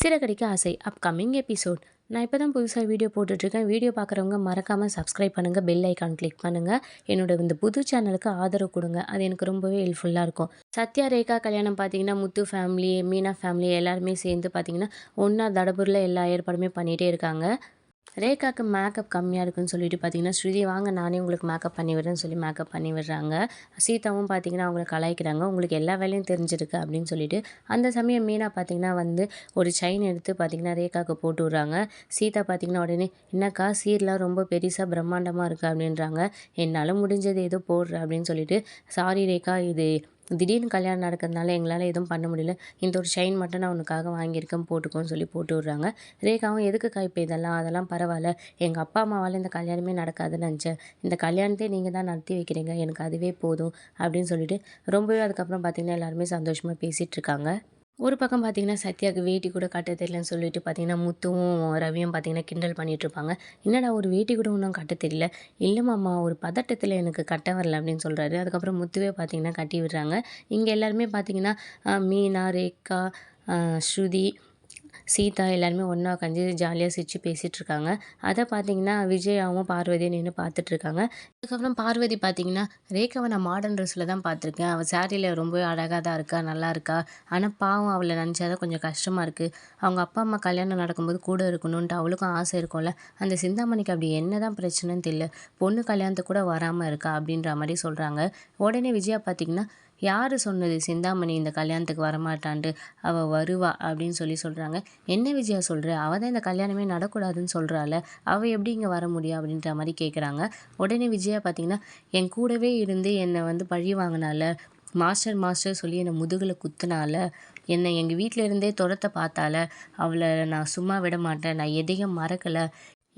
சிறகடிக்க ஆசை upcoming episode. நான் இப்போ தான் புதுசாக வீடியோ போட்டுட்ருக்கேன். வீடியோ பார்க்குறவங்க மறக்காமல் சப்ஸ்கிரைப் பண்ணுங்கள், பெல் ஐக்கான் கிளிக் பண்ணுங்கள். என்னோட இந்த புது சேனலுக்கு ஆதரவு கொடுங்க, அது எனக்கு ரொம்பவே ஹெல்ப்ஃபுல்லாக இருக்கும். சத்யா ரேகா கல்யாணம் பார்த்தீங்கன்னா முத்து ஃபேமிலி, மீனா ஃபேமிலி எல்லாருமே சேர்ந்து பார்த்தீங்கன்னா ஒன்றா தடபுரில் எல்லா ஏற்பாடுமே பண்ணிகிட்டே இருக்காங்க. ரேகாவுக்கு மேக்கப் கம்மியாக இருக்குன்னு சொல்லிட்டு பார்த்தீங்கன்னா, ஸ்ருதி வாங்க நானே உங்களுக்கு மேக்கப் பண்ணி விடுறேன்னு சொல்லி மேக்கப் பண்ணி விடுறாங்க. சீதாவும் பார்த்தீங்கன்னா அவங்கள கலாய்க்கிறாங்க. உங்களுக்கு எல்லா வேலையும் தெரிஞ்சிருக்கு அப்படின்னு சொல்லிட்டு. அந்த சமயம் மீனா பார்த்தீங்கன்னா ஒரு செயின் எடுத்து பார்த்தீங்கன்னா ரேகாவுக்கு போட்டு விட்றாங்க. சீதா பார்த்தீங்கன்னா உடனே என்னக்கா சீர்லாம் ரொம்ப பெருசாக பிரம்மாண்டமாக இருக்குது அப்படின்றாங்க. என்னால் முடிஞ்சது ஏதோ போடுறேன் அப்படின்னு சொல்லிட்டு, சாரி ரேகா, இது திடீர்னு கல்யாணம் நடக்கிறதுனால எங்களால் எதுவும் பண்ண முடியல. இந்த ஒரு செயின் மட்டும் நான் உனக்காக வாங்கியிருக்கேன், போட்டுக்கோன்னு சொல்லி போட்டு விட்றாங்க. ரேகாவும் எதுக்குக்கா இப்போ அதெல்லாம் பரவாயில்ல, எங்கள் அப்பா அம்மாவால் இந்த கல்யாணமே நடக்காதுன்னு நினச்சேன். இந்த கல்யாணத்தையே நீங்கள் தான் நடத்தி வைக்கிறீங்க, எனக்கு அதுவே போதும் அப்படின்னு சொல்லிட்டு ரொம்பவே அதுக்கப்புறம் பார்த்திங்கன்னா எல்லாருமே சந்தோஷமாக பேசிகிட்டு இருக்காங்க. ஒரு பக்கம் பார்த்தீங்கன்னா, சத்யாவுக்கு வேட்டி கூட கட்ட தெரியலன்னு சொல்லிட்டு பார்த்தீங்கன்னா, முத்துவும் ரவியும் பார்த்தீங்கன்னா கிண்டல் பண்ணிகிட்ருப்பாங்க. "என்னடா ஒரு வேட்டி கூட இன்னும் கட்ட தெரியல?" "இல்ல மாமா, ஒரு பதட்டத்தில எனக்கு கட்ட வரல" அப்படின்னு சொல்கிறாரு. அதுக்கப்புறம் முத்துவே பார்த்தீங்கன்னா கட்டி விடுறாங்க. இங்கே எல்லாருமே பார்த்தீங்கன்னா, மீனா, ரேகா, ஸ்ருதி, சீதா எல்லாருமே ஒன்றா உட்காந்து ஜாலியாக சிரிச்சு பேசிகிட்ருக்காங்க. அதை பார்த்தீங்கன்னா விஜயாவும் பார்வதியும் நின்று பார்த்துட்ருக்காங்க. அதுக்கப்புறம் பார்வதி பார்த்தீங்கன்னா, ரேகாவை நான் மாடர்ன் ட்ரெஸ்ஸில் தான் பார்த்துருக்கேன். அவள் சாரியில் ரொம்பவே அழகாக தான் இருக்கா, நல்லா இருக்கா. ஆனால் பாவம், அவளை நினச்சா தான் கொஞ்சம் கஷ்டமாக இருக்குது. அவங்க அப்பா அம்மா கல்யாணம் நடக்கும்போது கூட இருக்கணுன்ட்டு அவளுக்கும் ஆசை இருக்கும்ல. அந்த சிந்தாமணிக்கு அப்படி என்ன தான் பிரச்சனைன்னு தெரியல. பொண்ணு கல்யாணத்துக்கு கூட வராமல் இருக்கா அப்படின்ற மாதிரி சொல்கிறாங்க. உடனே விஜயா பார்த்தீங்கன்னா, யார் சொன்னது சிந்தாமணி இந்த கல்யாணத்துக்கு வரமாட்டான்ட்டு? அவள் வருவா அப்படின்னு சொல்கிறாங்க. என்ன விஜயா சொல்கிற? அவள் தான் இந்த கல்யாணமே நடக்கூடாதுன்னு சொல்கிறாள், அவள் எப்படி இங்கே வர முடியும் அப்படின்ற மாதிரி கேட்குறாங்க. உடனே விஜயா பார்த்தீங்கன்னா, என் கூடவே இருந்து என்னை பழி வாங்கினால, மாஸ்டர் மாஸ்டர் சொல்லி என்னை முதுகில் குத்துனால, என்னை எங்கள் வீட்டில் இருந்தே துரத்த பார்த்தால, அவளை நான் சும்மா விட மாட்டேன், நான் எதையும் மறக்கலை.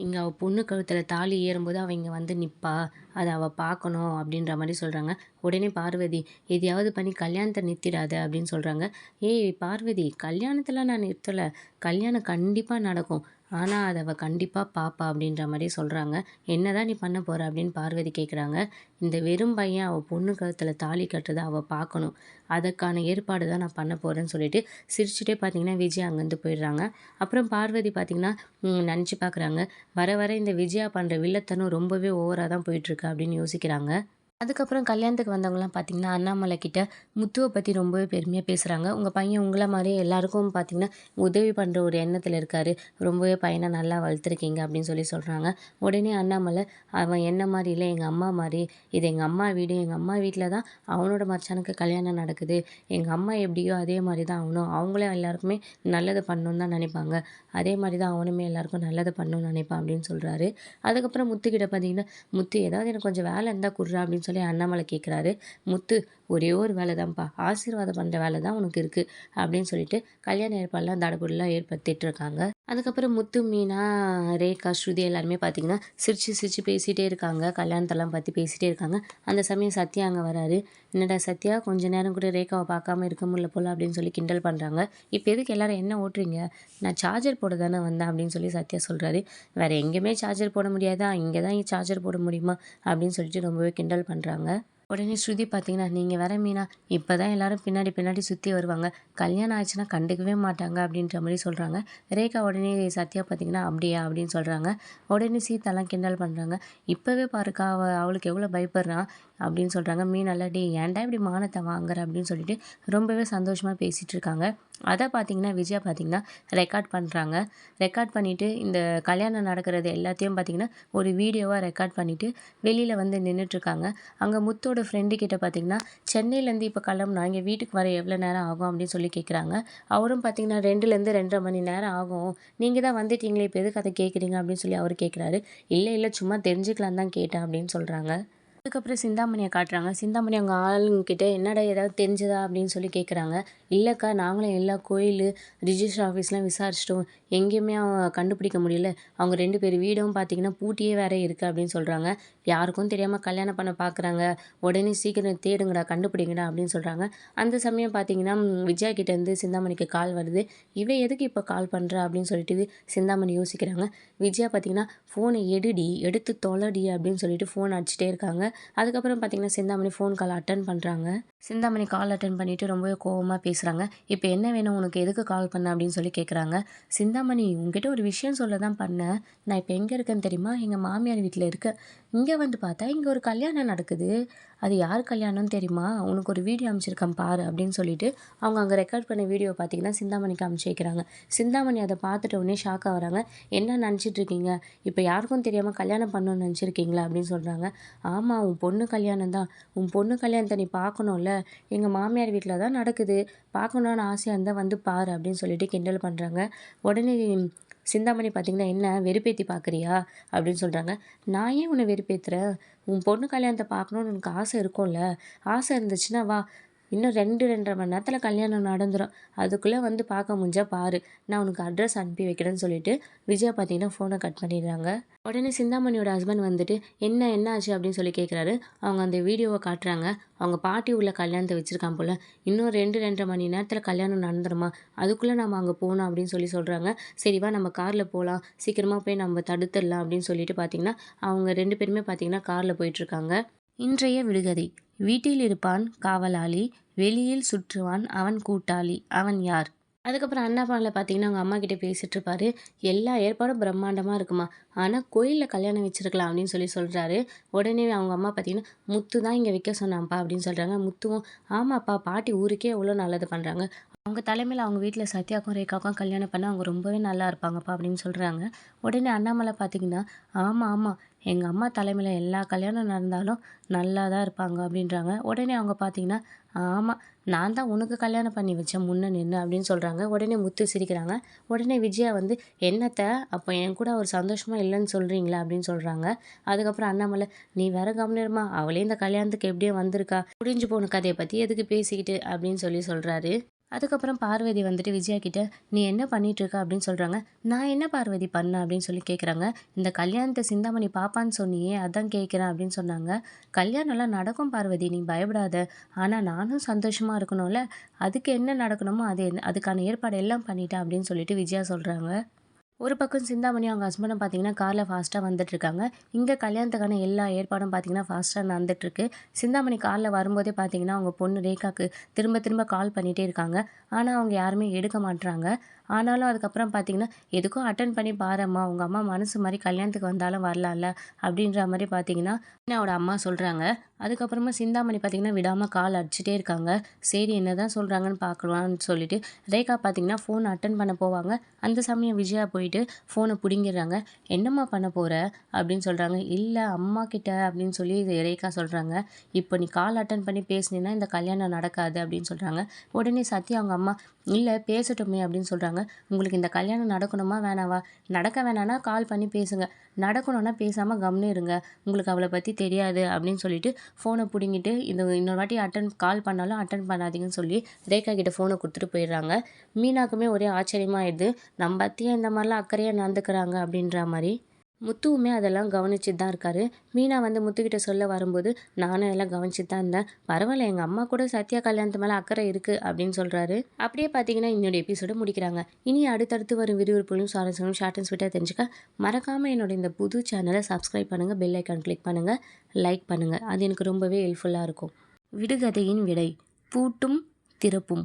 இங்கே அவள் பொண்ணு கழுத்தில் தாலி ஏறும்போது அவள் இங்கே நிற்பா, அதை அவள் பார்க்கணும் அப்படின்ற மாதிரி சொல்கிறாங்க. உடனே பார்வதி, எதையாவது பண்ணி கல்யாணத்தை நிறுத்திடாத அப்படின்னு சொல்கிறாங்க. ஏய் பார்வதி, கல்யாணத்தில் நான் நிறுத்தலை, கல்யாணம் கண்டிப்பாக நடக்கும், ஆனால் அதை அவள் கண்டிப்பாக பாப்பா அப்படின்ற மாதிரி சொல்கிறாங்க. என்னதான் நீ பண்ண போகிற அப்படின்னு பார்வதி கேட்குறாங்க. இந்த வெறும் பையன் அவள் பொண்ணு கழுத்தில் தாலி கட்டுறதை அவள் பார்க்கணும், அதுக்கான ஏற்பாடு தான் நான் பண்ண போகிறேன்னு சொல்லிட்டு சிரிச்சுட்டே பார்த்தீங்கன்னா விஜய் அங்கேருந்து போயிடுறாங்க. அப்புறம் பார்வதி பார்த்திங்கன்னா நினச்சி பார்க்குறாங்க, வர வர இந்த விஜயா பண்ணுற வில்லத்தனம் ரொம்பவே ஓவராக தான் போயிட்டுருக்கு அப்படின்னு யோசிக்கிறாங்க. அதுக்கப்புறம் கல்யாணத்துக்கு வந்தவங்கலாம் பார்த்திங்கன்னா, அண்ணாமலை கிட்ட முத்துவை பற்றி ரொம்பவே பெருமையாக பேசுகிறாங்க. உங்கள் பையன் உங்களை மாதிரியே எல்லாருக்கும் பார்த்திங்கன்னா உதவி பண்ணுற ஒரு எண்ணத்தில் இருக்கார், ரொம்பவே பையனை நல்லா வளர்த்துருக்கீங்க அப்படின்னு சொல்கிறாங்க. உடனே அண்ணாமலை, அவன் என்ன மாதிரி இல்லை, எங்கள் அம்மா மாதிரி, இது எங்கள் அம்மா வீடு, எங்கள் அம்மா வீட்டில் தான் அவனோட மச்சானுக்கு கல்யாணம் நடக்குது, எங்கள் அம்மா எப்படியோ அதே மாதிரி தான் அவனும், அவங்களே எல்லாருக்குமே நல்லது பண்ணணுன்னு தான் நினைப்பாங்க, அதே மாதிரி தான் அவனுமே எல்லாருக்கும் நல்லது பண்ணணும்னு நினைப்பான் அப்படின்னு சொல்கிறாரு. அதுக்கப்புறம் முத்துக்கிட்ட பார்த்திங்கன்னா, முத்து ஏதாவது எனக்கு கொஞ்சம் வேலை இருந்தால் குடுறா அப்படின்னு சொல்லி அண்ணாமலை கேட்குறாரு. முத்து, ஒரே ஒரு வேலை தான்ப்பா, ஆசீர்வாதம் பண்ணுற வேலை தான் உனக்கு இருக்குது அப்படின்னு சொல்லிட்டு கல்யாண ஏற்பாடெலாம் தடபுடலாம் ஏற்படுத்திட்டு இருக்காங்க. அதுக்கப்புறம் முத்து, மீனா, ரேகா, ஸ்ருதி எல்லாருமே பார்த்திங்கன்னா சிரித்து சிரித்து பேசிகிட்டே இருக்காங்க, கல்யாணத்தெல்லாம் பற்றி பேசிகிட்டே இருக்காங்க. அந்த சமயம் சத்யா அங்கே வராரு. என்னடா சத்யா, கொஞ்ச நேரம் கூட ரேகாவை பார்க்காம இருக்க முடியல போல் அப்படின்னு சொல்லி கிண்டல் பண்ணுறாங்க. இப்போ எதுக்கு எல்லாரும் என்ன ஓட்டுறீங்க, நான் சார்ஜர் போட தானே வந்தேன் அப்படின்னு சொல்லி சத்யா சொல்கிறாரு. வேறு எங்கேயுமே சார்ஜர் போட முடியாதா, இங்கே தான் சார்ஜர் போட முடியுமா அப்படின்னு சொல்லிட்டு ரொம்பவே கிண்டல் பண்ணுறாங்க. உடனே ஸ்ருதி பார்த்தீங்கன்னா, நீங்கள் வேற மீனா, இப்போ தான் எல்லாரும் பின்னாடி பின்னாடி சுற்றி வருவாங்க, கல்யாணம் ஆச்சுன்னா கண்டுக்கவே மாட்டாங்க அப்படின்ற மாதிரி சொல்கிறாங்க. ரேகா உடனே சத்யா பார்த்தீங்கன்னா, அப்படியா அப்படின்னு சொல்கிறாங்க. உடனே சீதாலாம் கிண்டல் பண்ணுறாங்க. இப்போவே பாருக்கா, அவளுக்கு எவ்வளோ பயப்படுறான் அப்படின்னு சொல்கிறாங்க. மீனல்ல, டே ஏன்டா இப்படி மானத்தை வாங்குற அப்படின்னு சொல்லிட்டு ரொம்பவே சந்தோஷமாக பேசிகிட்டு இருக்காங்க. அதை பார்த்தீங்கன்னா விஜயா பார்த்தீங்கன்னா ரெக்கார்ட் பண்ணுறாங்க. ரெக்கார்ட் பண்ணிவிட்டு இந்த கல்யாணம் நடக்கிறது எல்லாத்தையும் பார்த்தீங்கன்னா ஒரு வீடியோவாக ரெக்கார்ட் பண்ணிவிட்டு வெளியில் நின்றுட்டுருக்காங்க. அங்கே முத்தோட ஃப்ரெண்டு கிட்ட பார்த்தீங்கன்னா, சென்னையிலேருந்து இப்போ கிளம்புனா இங்கே வீட்டுக்கு வர எவ்வளோ நேரம் ஆகும் அப்படின்னு சொல்லி கேட்குறாங்க. அவரும் பார்த்தீங்கன்னா 2லேருந்து 2:30 மணி நேரம் ஆகும், நீங்கள் தான் வந்துட்டீங்களே இப்போ எதுக்கு அதை கேட்குறீங்க அப்படின்னு சொல்லி அவர் கேட்குறாரு. இல்லை இல்லை, சும்மா தெரிஞ்சுக்கலாம் தான் கேட்டேன் அப்படின்னு சொல்கிறாங்க. அதுக்கப்புறம் சிந்தாமணியை காட்டுறாங்க. சிந்தாமணி அவங்க ஆளுங்கக்கிட்ட என்னடா ஏதாவது தெரிஞ்சதா அப்படின்னு சொல்லி கேட்குறாங்க. இல்லைக்கா, நாங்களும் எல்லா கோயில் ரிஜிஸ்டர் ஆஃபீஸ்லாம் விசாரிச்சிட்டோம், எங்கேயுமே கண்டுபிடிக்க முடியல, அவங்க 2 பேர் வீடும் பார்த்திங்கன்னா பூட்டியே வேற இருக்குது அப்படின்னு சொல்கிறாங்க. யாருக்கும் தெரியாமல் கல்யாணம் பண்ண பார்க்குறாங்க, உடனே சீக்கிரம் தேடுங்கடா, கண்டுபிடிங்கடா அப்படின்னு சொல்கிறாங்க. அந்த சமயம் பார்த்திங்கன்னா விஜயா கிட்டேருந்து சிந்தாமணிக்கு கால் வருது. எதுக்கு இப்போ கால் பண்ணுறா அப்படின்னு சொல்லிட்டு சிந்தாமணி யோசிக்கிறாங்க. விஜயா பார்த்திங்கன்னா, ஃபோனை எடுடி, எடுத்து தொலைடி அப்படின்னு சொல்லிட்டு ஃபோன் அடிச்சுட்டே இருக்காங்க. அதுக்கப்புறம் பார்த்திங்கன்னா சிந்தாமணி ஃபோன் கால் அட்டன் பண்ணுறாங்க. சிந்தாமணி கால் அட்டன் பண்ணிவிட்டு ரொம்பவே கோவமாக பேசுகிறாங்க. இப்போ என்ன வேணும் உனக்கு, எதுக்கு கால் பண்ண அப்படின்னு சொல்லி கேட்குறாங்க. சிந்தாமணி உங்ககிட்ட ஒரு விஷயம் சொல்ல தான் பண்ணேன். நான் இப்போ எங்கே இருக்கேன்னு தெரியுமா, எங்கள் மாமியார் வீட்டில் இருக்கேன். இங்கே வந்து பார்த்தா இங்கே ஒரு கல்யாணம் நடக்குது. அது யார் கல்யாணம்னு தெரியுமா, உனக்கு ஒரு வீடியோ அனுப்பிச்சிருக்கேன் பாரு அப்படின்னு சொல்லிட்டு அவங்க அங்கே ரெக்கார்ட் பண்ண வீடியோ பார்த்திங்கன்னா சிந்தாமணிக்கு அனுப்பிச்சி வைக்கிறாங்க. சிந்தாமணி அதை பார்த்துட்டு உடனே ஷாக் ஆகுறாங்க. என்ன நினச்சிட்டு இருக்கீங்க, இப்போ யாருக்கும் தெரியாமல் கல்யாணம் பண்ணணும்னு நினச்சிருக்கீங்களா அப்படின்னு சொல்கிறாங்க. ஆமாம், உன் பொண்ணு கல்யாணம் தான். உன் பொண்ணு கல்யாணத்தை நீ பார்க்கணும்ல, எங்கள் மாமியார் வீட்டில் தான் நடக்குது. பார்க்கணுன்னு ஆசையாக இருந்தால் வந்து பாரு அப்படின்னு சொல்லிட்டு கிண்டல் பண்ணுறாங்க. உடனே சிந்தாமணி பார்த்திங்கன்னா, என்ன வெறுப்பேற்றி பார்க்குறியா அப்படின்னு சொல்கிறாங்க. நான் ஏன் உன்னை வெறுப்பேற்றுறேன், உன் பொண்ணு கல்யாணத்தை பார்க்கணுன்னு உனக்கு ஆசை இருக்கும்ல, ஆசை இருந்துச்சுன்னா வா, இன்னும் 2 2:30 மணி நேரத்தில் கல்யாணம் நடந்துடும். அதுக்குள்ளே வந்து பார்க்க முடிஞ்சா பாரு, நான் உனக்கு அட்ரஸ் அனுப்பி வைக்கிறேன்னு சொல்லிட்டு விஜயா பார்த்திங்கன்னா ஃபோனை கட் பண்ணிடுறாங்க. உடனே சிந்தாமணியோட ஹஸ்பண்ட் வந்துட்டு என்ன ஆச்சு அப்படின்னு சொல்லி கேட்குறாரு. அவங்க அந்த வீடியோவை காட்டுறாங்க. அவங்க பாட்டி உள்ள கல்யாணத்தை வச்சுருக்கான் போல், இன்னும் 2 2:30 மணி நேரத்தில் கல்யாணம் நடந்துருமா, அதுக்குள்ளே நம்ம அங்கே போகணும் அப்படின்னு சொல்கிறாங்க. சரி வா நம்ம காரில் போகலாம், சீக்கிரமாக போய் நம்ம தடுத்துடலாம் அப்படின்னு சொல்லிட்டு பார்த்திங்கன்னா அவங்க 2 பேருமே பார்த்திங்கன்னா காரில் போயிட்டுருக்காங்க. இன்றைய விடுகதை. வீட்டில் இருப்பான் காவலாளி, வெளியில் சுற்றுவான் அவன் கூட்டாளி, அவன் யார்? அதுக்கப்புறம் அண்ணாபாலில் பார்த்தீங்கன்னா அவங்க அம்மா கிட்டே பேசிகிட்டு இருப்பாரு. எல்லா ஏற்பாடும் பிரம்மாண்டமாக இருக்குமா, ஆனால் கோயிலில் கல்யாணம் வச்சுருக்கலாம் அப்படின்னு சொல்கிறாரு. உடனே அவங்க அம்மா பார்த்தீங்கன்னா, முத்து தான் இங்கே வைக்க சொன்னான்ப்பா அப்படின்னு சொல்கிறாங்க. முத்துவும் ஆமாப்பா, பாட்டி ஊருக்கே எவ்வளோ நல்லது பண்ணுறாங்க, அவங்க தலைமையில் அவங்க வீட்டில் சத்யாக்கும் ரேகாவுக்கும் கல்யாணம் பண்ண அவங்க ரொம்பவே நல்லா இருப்பாங்கப்பா அப்படின்னு சொல்கிறாங்க. உடனே அண்ணாமலை பார்த்தீங்கன்னா, ஆமாம் எங்கள் அம்மா தலைமையில் எல்லா கல்யாணம் நடந்தாலும் நல்லா தான் இருப்பாங்க அப்படின்றாங்க. உடனே அவங்க பார்த்தீங்கன்னா, ஆமாம் நான் தான் உனக்கு கல்யாணம் பண்ணி வச்சேன் முன்ன நின்று அப்படின்னு சொல்கிறாங்க. உடனே முத்து சிரிக்கிறாங்க. உடனே விஜயா வந்து என்னத்தை அப்போ என் கூட ஒரு சந்தோஷமாக இல்லைன்னு சொல்கிறீங்களா அப்படின்னு சொல்கிறாங்க. அதுக்கப்புறம் அண்ணாமலை, நீ வேற கவனிருமா, அவளே இந்த கல்யாணத்துக்கு எப்படியோ வந்திருக்கா, முடிஞ்சு போன கதையை பற்றி எதுக்கு பேசிக்கிட்டு அப்படின்னு சொல்கிறாரு. அதுக்கப்புறம் பார்வதி வந்துட்டு விஜயா கிட்ட, நீ என்ன பண்ணிகிட்ருக்க அப்படின்னு சொல்கிறாங்க. நான் என்ன பார்வதி பண்ணேன் அப்படின்னு சொல்லி கேட்குறாங்க. இந்த கல்யாணத்தை சிந்தாமணி பாப்பான்னு சொன்னியே அதான் கேட்குறேன் அப்படின்னு சொன்னாங்க. கல்யாணம்லாம் நடக்கும் பார்வதி, நீ பயப்படாத. ஆனால் நானும் சந்தோஷமாக இருக்கணும்ல, அதுக்கு என்ன நடக்கணுமோ அதுக்கான ஏற்பாடு எல்லாம் பண்ணிட்டேன் அப்படின்னு சொல்லிட்டு விஜயா சொல்கிறாங்க. ஒரு பக்கம் சிந்தாமணி அவங்க ஹஸ்பண்டும் பார்த்தீங்கன்னா காரில் ஃபாஸ்ட்டாக வந்துட்டுருக்காங்க. இங்கே கல்யாணத்துக்கான எல்லா ஏற்பாடும் பார்த்தீங்கன்னா ஃபாஸ்ட்டாக நடந்துட்டுருக்கு. சிந்தாமணி காரில் வரும்போதே பார்த்தீங்கன்னா அவங்க பொண்ணு ரேகாவுக்கு திரும்ப திரும்ப கால் பண்ணிகிட்டே இருக்காங்க. ஆனால் அவங்க யாருமே எடுக்க மாட்டுறாங்க. ஆனாலும் அதுக்கப்புறம் பார்த்தீங்கன்னா, எதுக்கும் அட்டன் பண்ணி பாரம்மா, உங்கள் அம்மா மனசு மாதிரி கல்யாணத்துக்கு வந்தாலும் வரலாம்ல அப்படின்ற மாதிரி பார்த்தீங்கன்னா மீனாவோட அம்மா சொல்கிறாங்க. அதுக்கப்புறமா சிந்தாமணி பார்த்தீங்கன்னா விடாமல் கால் அடிச்சுட்டே இருக்காங்க. சரி என்ன தான் சொல்கிறாங்கன்னு பார்க்கலான்னு சொல்லிட்டு ரேகா பார்த்தீங்கன்னா ஃபோன் அட்டன் பண்ண போவாங்க. அந்த சமயம் விஜயா போயிட்டு ஃபோனை பிடிங்கிடுறாங்க. என்னம்மா பண்ண போகிற அப்படின்னு சொல்கிறாங்க. இல்லை அம்மா கிட்ட அப்படின்னு சொல்லி ரேகா சொல்கிறாங்க. இப்போ நீ கால் அட்டன் பண்ணி பேசுனீன்னா இந்த கல்யாணம் நடக்காது அப்படின்னு சொல்கிறாங்க. உடனே சத்யா அவங்க அம்மா, இல்லை பேசட்டுமே அப்படின்னு சொல்கிறாங்க. உங்களுக்கு இந்த கல்யாணம் நடக்கணுமா வேணாவா, நடக்க வேணான்னா கால் பண்ணி பேசுங்க, நடக்கணும்னா பேசாமல் கம்னு இருங்க, உங்களுக்கு அவளை பற்றி தெரியாது அப்படின்னு சொல்லிட்டு ஃபோனை பிடிங்கிட்டு இன்னொரு வாட்டி கால் பண்ணாலும் அட்டன் பண்ணாதீங்கன்னு சொல்லி ரேகா கிட்ட ஃபோனை கொடுத்துட்டு போயிடுறாங்க. மீனாக்குமே ஒரே ஆச்சரியமாகிடுது, நம்ம பற்றியே இந்த மாதிரிலாம் அக்கறையாக நடந்துக்கிறாங்க அப்படின்ற மாதிரி. முத்துவுமே அதெல்லாம் கவனிச்சுட்டு தான் இருக்காரு. மீனா வந்து முத்துக்கிட்ட சொல்ல வரும்போது, நானும் எல்லாம் கவனிச்சுட்டு தான் இருந்தேன், பரவாயில்ல எங்கள் அம்மா கூட சத்யா கல்யாணத்து மேலே அக்கறை இருக்குது அப்படின்னு சொல்கிறாரு. அப்படியே பார்த்தீங்கன்னா இன்னொரு எபிசோடு முடிக்கிறாங்க. இனி அடுத்தடுத்து வரும் விறுவிறுப்புகளும் சுவாரஸ்யங்களும் ஷார்ட் அண்ட் ஸ்வீட்டாக தெரிஞ்சுக்க மறக்காமல் என்னோட இந்த புது சேனலை சப்ஸ்கிரைப் பண்ணுங்கள், பெல் ஐக்கான் கிளிக் பண்ணுங்கள், லைக் பண்ணுங்கள். அது எனக்கு ரொம்பவே ஹெல்ப்ஃபுல்லாக இருக்கும். விடுகதையின் விடை. பூட்டும் திறப்பும்.